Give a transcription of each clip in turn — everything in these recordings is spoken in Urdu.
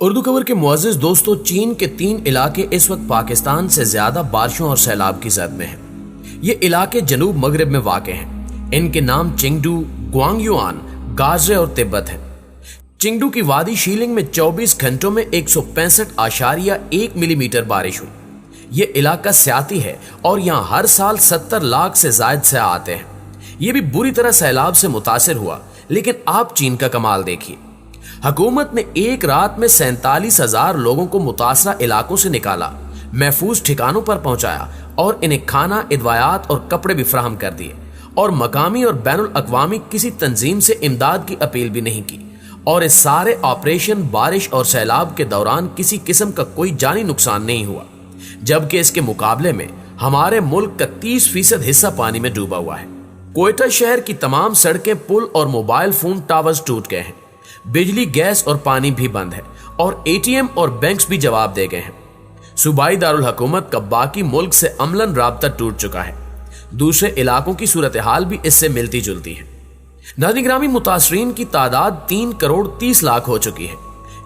اردو کور کے معزز دوستو، چین کے 3 علاقے اس وقت پاکستان سے زیادہ بارشوں اور سیلاب کی زد میں ہیں۔ یہ علاقے جنوب مغرب میں واقع ہیں۔ ان کے نام چنگڈو، گوانگیوان، گازرے اور تبت ہیں۔ چنگڈو کی وادی شیلنگ میں 24 گھنٹوں میں 165.1 ملی میٹر بارش ہوئی۔ یہ علاقہ سیاحتی ہے اور یہاں ہر سال 70 لاکھ سے زائد سیاح آتے ہیں۔ یہ بھی بری طرح سیلاب سے متاثر ہوا، لیکن آپ چین کا کمال دیکھیے۔ حکومت نے ایک رات میں 47,000 لوگوں کو متاثرہ علاقوں سے نکالا، محفوظ ٹھکانوں پر پہنچایا اور انہیں کھانا، ادویات اور کپڑے بھی فراہم کر دیے، اور مقامی اور بین الاقوامی کسی تنظیم سے امداد کی اپیل بھی نہیں کی، اور اس سارے آپریشن بارش اور سیلاب کے دوران کسی قسم کا کوئی جانی نقصان نہیں ہوا، جبکہ اس کے مقابلے میں ہمارے ملک کا 30% حصہ پانی میں ڈوبا ہوا ہے۔ کوئٹہ شہر کی تمام سڑکیں، پل اور موبائل فون ٹاورز ٹوٹ گئے ہیں، بجلی، گیس اور پانی بھی بند ہے، اور ATM اور بینکس بھی جواب دے گئے ہیں۔ صوبائی دارالحکومت کا باقی ملک سے عملاً رابطہ ٹوٹ چکا ہے۔ دوسرے علاقوں کی صورتحال بھی اس سے ملتی جلتی ہے۔ ناظرین گرامی، متاثرین کی تعداد 3 کروڑ 30 لاکھ ہو چکی ہے۔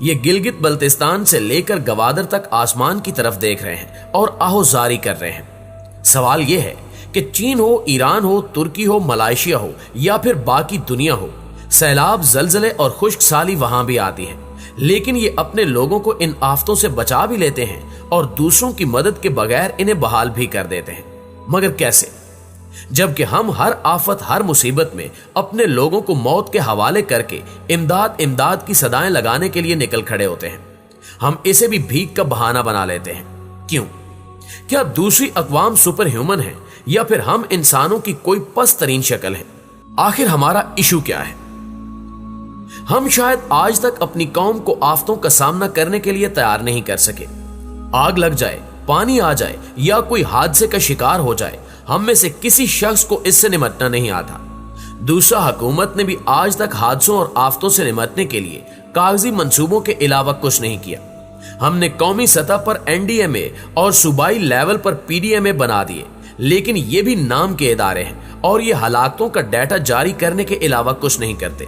یہ گلگت بلتستان سے لے کر گوادر تک آسمان کی طرف دیکھ رہے ہیں اور آہوزاری کر رہے ہیں۔ سوال یہ ہے کہ چین ہو، ایران ہو، ترکی ہو، ملائیشیا ہو یا پھر باقی دنیا ہو، سیلاب، زلزلے اور خشک سالی وہاں بھی آتی ہے، لیکن یہ اپنے لوگوں کو ان آفتوں سے بچا بھی لیتے ہیں اور دوسروں کی مدد کے بغیر انہیں بحال بھی کر دیتے ہیں۔ مگر کیسے؟ جبکہ ہم ہر آفت، ہر مصیبت میں اپنے لوگوں کو موت کے حوالے کر کے امداد کی صدائیں لگانے کے لیے نکل کھڑے ہوتے ہیں۔ ہم اسے بھی بھیک کا بہانہ بنا لیتے ہیں۔ کیوں؟ کیا دوسری اقوام سپر ہیومن ہیں یا پھر ہم انسانوں کی کوئی پست ترین شکل ہے؟ آخر ہمارا ایشو کیا ہے؟ ہم شاید آج تک اپنی قوم کو آفتوں کا سامنا کرنے کے لیے تیار نہیں کر سکے۔ آگ لگ جائے، پانی آ جائے یا کوئی حادثے کا شکار ہو جائے، ہم میں سے کسی شخص کو اس سے نمٹنا نہیں آتا۔ دوسرا، حکومت نے بھی آج تک حادثوں اور آفتوں سے نمٹنے کے لیے کاغذی منصوبوں کے علاوہ کچھ نہیں کیا۔ ہم نے قومی سطح پر NDMA اور صوبائی لیول پر PDMA بنا دیے، لیکن یہ بھی نام کے ادارے ہیں اور یہ ہلاکتوں کا ڈیٹا جاری کرنے کے علاوہ کچھ نہیں کرتے۔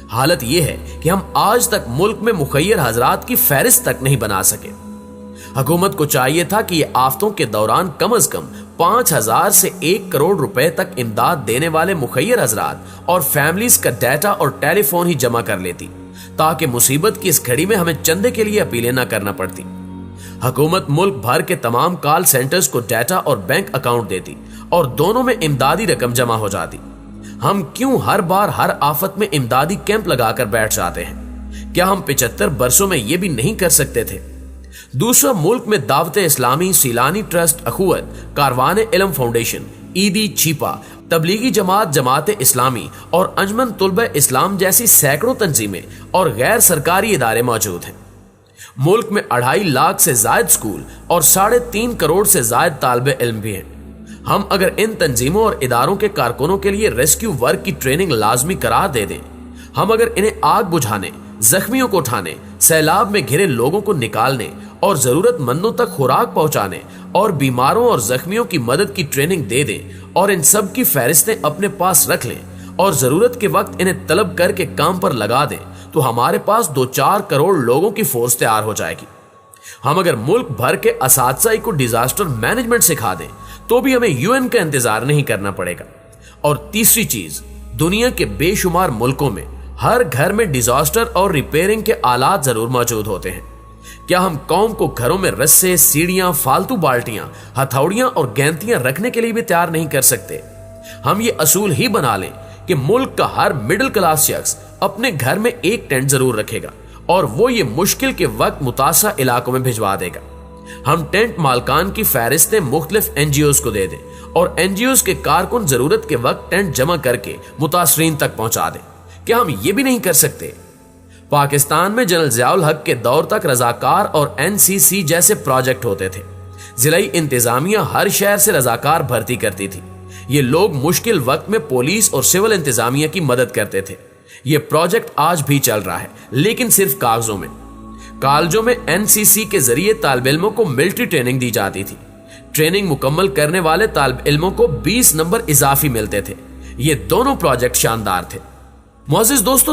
حالت یہ ہے کہ ہم آج تک ملک میں مخیر حضرات کی فہرست تک نہیں بنا سکے۔ حکومت کو چاہیے تھا کہ یہ آفتوں کے دوران کم از کم 5,000 سے 1 کروڑ روپے تک امداد دینے والے مخیر حضرات اور فیملیز کا ڈیٹا اور ٹیلی فون ہی جمع کر لیتی، تاکہ مصیبت کی اس گھڑی میں ہمیں چندے کے لیے اپیلیں نہ کرنا پڑتی۔ حکومت ملک بھر کے تمام کال سینٹرز کو ڈیٹا اور بینک اکاؤنٹ دیتی اور دونوں میں امدادی رقم جمع ہو جاتی۔ ہم کیوں ہر بار ہر آفت میں امدادی کیمپ لگا کر بیٹھ جاتے ہیں؟ کیا ہم 75 برسوں میں یہ بھی نہیں کر سکتے تھے؟ دوسرا، ملک میں دعوت اسلامی، سیلانی ٹرسٹ، اخوت، کاروان علم فاؤنڈیشن، عیدی، چھیپا، تبلیغی جماعت، جماعت اسلامی اور انجمن طلبہ اسلام جیسی سینکڑوں تنظیمیں اور غیر سرکاری ادارے موجود ہیں۔ ملک میں 2.5 لاکھ سے زائد اسکول اور 3.5 کروڑ سے زائد طالب علم بھی ہیں۔ ہم اگر ان تنظیموں اور اداروں کے کارکنوں کے لیے ریسکیو ورک کی ٹریننگ لازمی قرار دے دیں، ہم اگر انہیں آگ بجھانے، زخمیوں کو اٹھانے، سیلاب میں گھرے لوگوں کو نکالنے اور ضرورت مندوں تک خوراک پہنچانے اور بیماروں اور زخمیوں کی مدد کی ٹریننگ دے دیں اور ان سب کی فہرستیں اپنے پاس رکھ لیں اور ضرورت کے وقت انہیں طلب کر کے کام پر لگا دیں، تو ہمارے پاس 2-4 کروڑ لوگوں کی فورس تیار ہو جائے گی۔ ہم اگر ملک بھر کے اساتذہ کو ڈیزاسٹر مینجمنٹ سکھا دیں تو بھی ہمیں UN کا انتظار نہیں کرنا پڑے گا۔ اور تیسری چیز، دنیا کے بے شمار ملکوں میں ہر گھر میں ڈیزاسٹر اور ریپیئرنگ کے آلات ضرور موجود ہوتے ہیں۔ کیا ہم قوم کو گھروں میں رسے، سیڑھیاں، فالتو بالٹیاں، ہتھوڑیاں اور گینتیاں رکھنے کے لیے بھی تیار نہیں کر سکتے؟ ہم یہ اصول ہی بنا لیں کہ ملک کا ہر مڈل کلاس شخص اپنے گھر میں ایک ٹینٹ ضرور رکھے گا اور وہ یہ مشکل کے وقت متاثرہ علاقوں میں بھجوا دے گا۔ ہم ٹینٹ مالکان کی فہرستیں مختلف NGOs کو دے دیں اور NGOs کے کارکن ضرورت کے وقت ٹینٹ جمع کر کے متاثرین تک پہنچا دیں۔ کیا ہم یہ بھی نہیں کر سکتے؟ پاکستان میں جنرل ضیاء الحق کے دور تک رضاکار اور NCC جیسے پروجیکٹ ہوتے تھے۔ ضلعی انتظامیہ ہر شہر سے رضاکار بھرتی کرتی تھی۔ یہ لوگ مشکل وقت میں پولیس اور سول انتظامیہ کی مدد کرتے تھے۔ یہ پروجیکٹ آج بھی چل رہا ہے، لیکن صرف کاغذوں میں۔ کالجوں میں NCC کے ذریعے طالب علموں کو ملٹری ٹریننگ دی جاتی تھی۔ ٹریننگ مکمل کرنے والے طالب علموں کو 20 نمبر اضافی ملتے تھے۔ یہ دونوں پروجیکٹ شاندار تھے۔ معزز دوستو،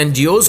NGOs